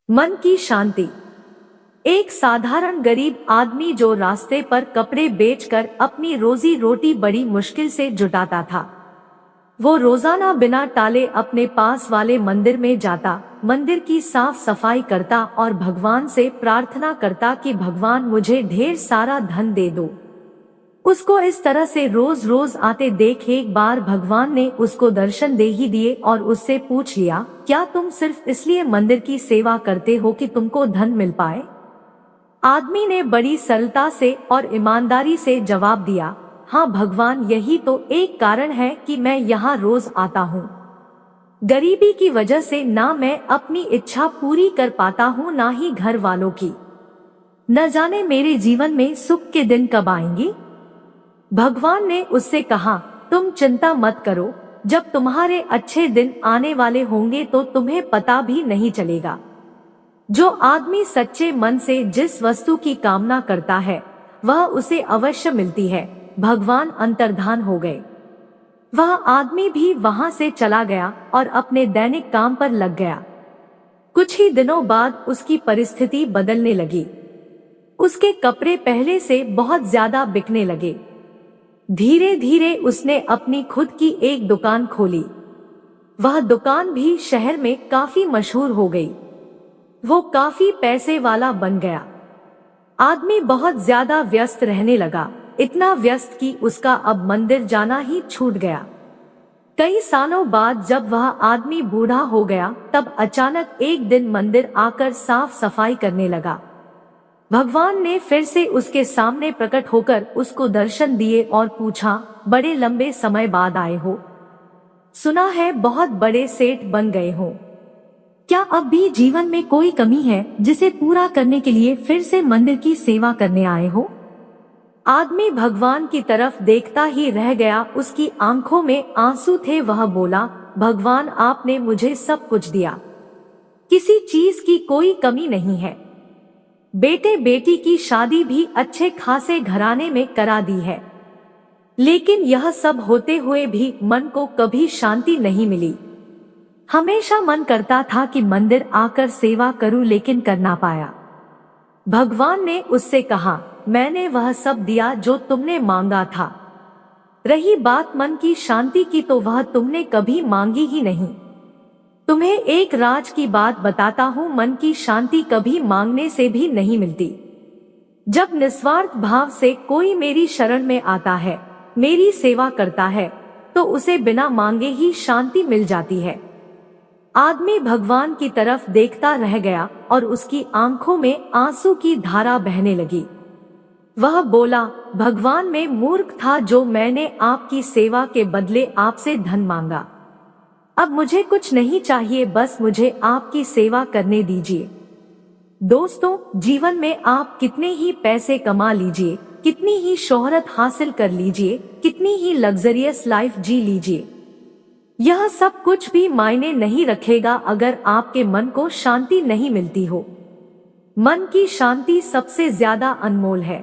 मन की शांति। एक साधारण गरीब आदमी जो रास्ते पर कपड़े बेचकर अपनी रोजी रोटी बड़ी मुश्किल से जुटाता था, वो रोजाना बिना टाले अपने पास वाले मंदिर में जाता, मंदिर की साफ सफाई करता और भगवान से प्रार्थना करता कि भगवान मुझे ढेर सारा धन दे दो। उसको इस तरह से रोज रोज आते देख एक बार भगवान ने उसको दर्शन दे ही दिए और उससे पूछ लिया, क्या तुम सिर्फ इसलिए मंदिर की सेवा करते हो कि तुमको धन मिल पाए? आदमी ने बड़ी सरलता से और ईमानदारी से जवाब दिया, हाँ भगवान, यही तो एक कारण है कि मैं यहाँ रोज आता हूँ। गरीबी की वजह से ना मैं अपनी इच्छा पूरी कर पाता हूँ, ना ही घर वालों की। न जाने मेरे जीवन में सुख के दिन कब आएंगे। भगवान ने उससे कहा, तुम चिंता मत करो, जब तुम्हारे अच्छे दिन आने वाले होंगे तो तुम्हें पता भी नहीं चलेगा। जो आदमी सच्चे मन से जिस वस्तु की कामना करता है वह उसे अवश्य मिलती है। भगवान अंतर्धान हो गए। वह आदमी भी वहां से चला गया और अपने दैनिक काम पर लग गया। कुछ ही दिनों बाद उसकी परिस्थिति बदलने लगी। उसके कपड़े पहले से बहुत ज्यादा बिकने लगे। धीरे धीरे उसने अपनी खुद की एक दुकान खोली। वह दुकान भी शहर में काफी मशहूर हो गई। वो काफी पैसे वाला बन गया। आदमी बहुत ज्यादा व्यस्त रहने लगा, इतना व्यस्त कि उसका अब मंदिर जाना ही छूट गया। कई सालों बाद जब वह आदमी बूढ़ा हो गया, तब अचानक एक दिन मंदिर आकर साफ सफाई करने लगा। भगवान ने फिर से उसके सामने प्रकट होकर उसको दर्शन दिए और पूछा, बड़े लंबे समय बाद आए हो, सुना है बहुत बड़े सेठ बन गए हो। क्या अब भी जीवन में कोई कमी है जिसे पूरा करने के लिए फिर से मंदिर की सेवा करने आए हो? आदमी भगवान की तरफ देखता ही रह गया। उसकी आंखों में आंसू थे। वह बोला, भगवान, आपने मुझे सब कुछ दिया, किसी चीज की कोई कमी नहीं है। बेटे बेटी की शादी भी अच्छे खासे घराने में करा दी है, लेकिन यह सब होते हुए भी मन को कभी शांति नहीं मिली। हमेशा मन करता था कि मंदिर आकर सेवा करूं, लेकिन कर ना पाया। भगवान ने उससे कहा, मैंने वह सब दिया जो तुमने मांगा था। रही बात मन की शांति की, तो वह तुमने कभी मांगी ही नहीं। तुम्हें एक राज की बात बताता हूँ, मन की शांति कभी मांगने से भी नहीं मिलती। जब निस्वार्थ भाव से कोई मेरी शरण में आता है, मेरी सेवा करता है, तो उसे बिना मांगे ही शांति मिल जाती है। आदमी भगवान की तरफ देखता रह गया और उसकी आंखों में आंसू की धारा बहने लगी। वह बोला, भगवान, मैं मूर्ख था जो मैंने आपकी सेवा के बदले आपसे धन मांगा। अब मुझे कुछ नहीं चाहिए, बस मुझे आपकी सेवा करने दीजिए। दोस्तों, जीवन में आप कितने ही पैसे कमा लीजिए, कितनी ही शोहरत हासिल कर लीजिए, कितनी ही लग्जरियस लाइफ जी लीजिए, यह सब कुछ भी मायने नहीं रखेगा अगर आपके मन को शांति नहीं मिलती हो। मन की शांति सबसे ज्यादा अनमोल है।